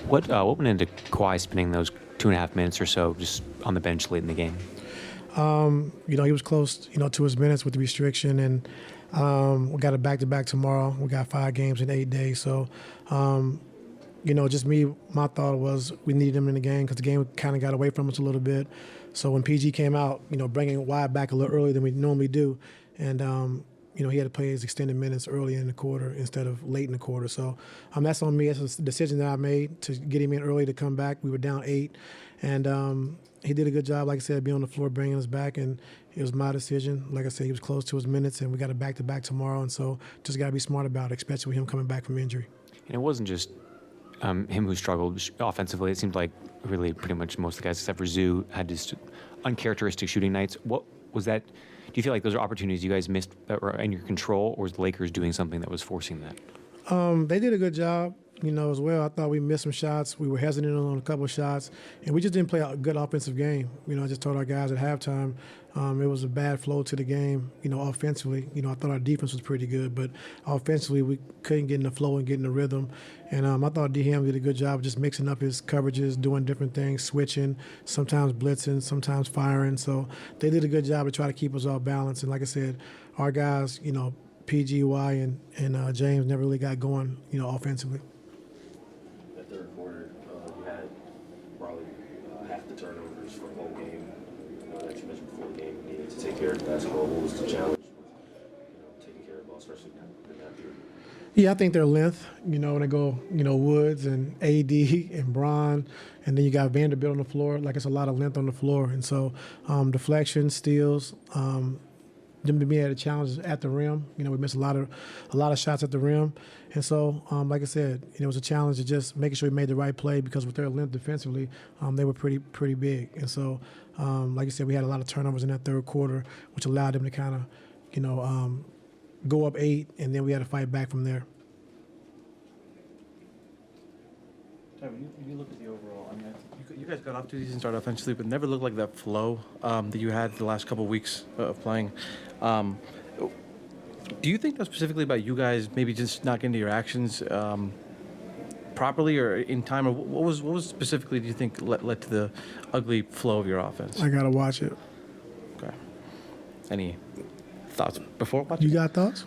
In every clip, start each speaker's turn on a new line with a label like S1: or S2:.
S1: What went into Kawhi spending those 2.5 minutes or so just on the bench late in the game?
S2: He was close, to his minutes with the restriction, and we got a back-to-back tomorrow. We got 5 games in 8 days. So, just me, my thought was we needed him in the game because the game kind of got away from us a little bit. So when PG came out, bringing Wyatt back a little earlier than we normally do, and he had to play his extended minutes early in the quarter instead of late in the quarter. So that's on me. It's a decision that I made to get him in early to come back. We were down 8, and he did a good job, like I said, being on the floor, bringing us back, and it was my decision. Like I said, he was close to his minutes, and we got a back-to-back tomorrow, and so just got to be smart about it, especially with him coming back from injury.
S1: And it wasn't just him who struggled offensively. It seemed like really pretty much most of the guys except for Zoo had just uncharacteristic shooting nights. What was that? Do you feel like those are opportunities you guys missed that were in your control, or was the Lakers doing something that was forcing that?
S2: They did a good job, as well. I thought we missed some shots. We were hesitant on a couple of shots, and we just didn't play a good offensive game. I just told our guys at halftime it was a bad flow to the game, offensively. I thought our defense was pretty good, but offensively we couldn't get in the flow and get in the rhythm. And I thought D-Ham did a good job of just mixing up his coverages, doing different things, switching, sometimes blitzing, sometimes firing. So they did a good job to try to keep us all balanced. And like I said, our guys, PGY and James never really got going, offensively.
S3: That third quarter, you had probably half the turnovers for the whole game. That you mentioned before the game, you needed to take care of the basketball. What was the challenge with taking care of the ball, especially in that period?
S2: Yeah, I think their length, when they go, Woods and AD and Bron, and then you got Vanderbilt on the floor. Like, it's a lot of length on the floor. And so deflection, steals, them to me had a challenge at the rim. We missed a lot of shots at the rim. And so, like I said, it was a challenge of just making sure we made the right play because with their length defensively, they were pretty big. And so, like I said, we had a lot of turnovers in that third quarter, which allowed them to kind of, go up 8, and then we had to fight back from there.
S4: When you look at the overall, I mean, you guys got off to a decent start offensively, but never looked like that flow that you had the last couple of weeks of playing. Do you think that's specifically about you guys maybe just not getting to your actions properly or in time, or what was specifically do you think led to the ugly flow of your offense?
S2: I gotta watch it.
S4: Okay. Any thoughts before watching?
S2: You got thoughts?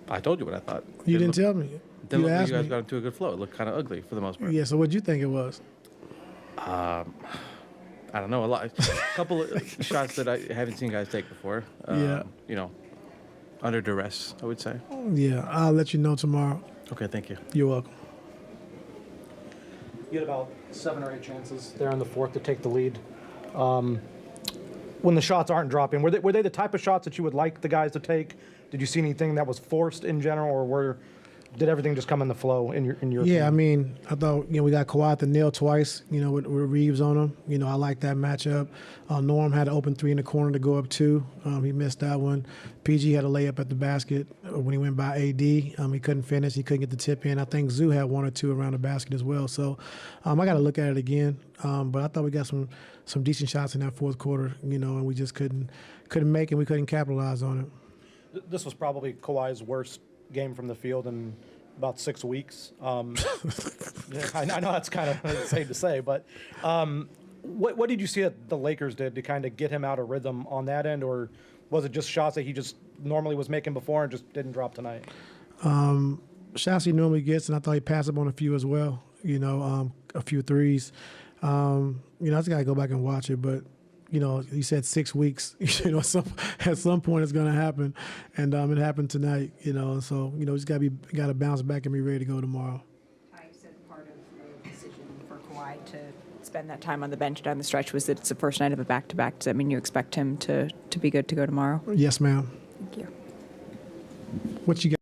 S4: I told you what I thought.
S2: You didn't tell me.
S4: Didn't
S2: You
S4: look like
S2: asked
S4: you guys
S2: me.
S4: got into a good flow. It looked kind of ugly for the most part.
S2: Yeah. So what'd you think it was?
S4: I don't know. A couple of shots that I haven't seen guys take before.
S2: Yeah.
S4: Under duress, I would say.
S2: Yeah. I'll let you know tomorrow.
S4: Okay, thank you.
S2: You're welcome.
S5: You had about 7 or 8 chances there in the fourth to take the lead. When the shots aren't dropping, were they the type of shots that you would like the guys to take? Did you see anything that was forced in general, or did everything just come in the flow in your
S2: Yeah,
S5: opinion?
S2: I mean, I thought, we got Kawhi at the nail twice, with Reeves on him. I like that matchup. Norm had an open 3 in the corner to go up 2. He missed that one. PG had a layup at the basket when he went by AD. He couldn't finish. He couldn't get the tip in. I think Zoo had 1 or 2 around the basket as well. So I got to look at it again. But I thought we got some decent shots in that fourth quarter, and we just couldn't make it. We couldn't capitalize on it.
S5: This was probably Kawhi's worst game from the field in about 6 weeks. Yeah, I know that's kind of insane to say, but what did you see that the Lakers did to kind of get him out of rhythm on that end, or was it just shots that he just normally was making before and just didn't drop tonight?
S2: Shots he normally gets, and I thought he passed up on a few as well, a few threes. I just got to go back and watch it, but he said 6 weeks. At some point it's going to happen, and it happened tonight. So just got to bounce back and be ready to go tomorrow.
S6: I said part of the decision for Kawhi to spend that time on the bench down the stretch was that it's the first night of a back-to-back. Does that mean you expect him to be good to go tomorrow?
S2: Yes, ma'am.
S6: Thank you.
S2: What you got?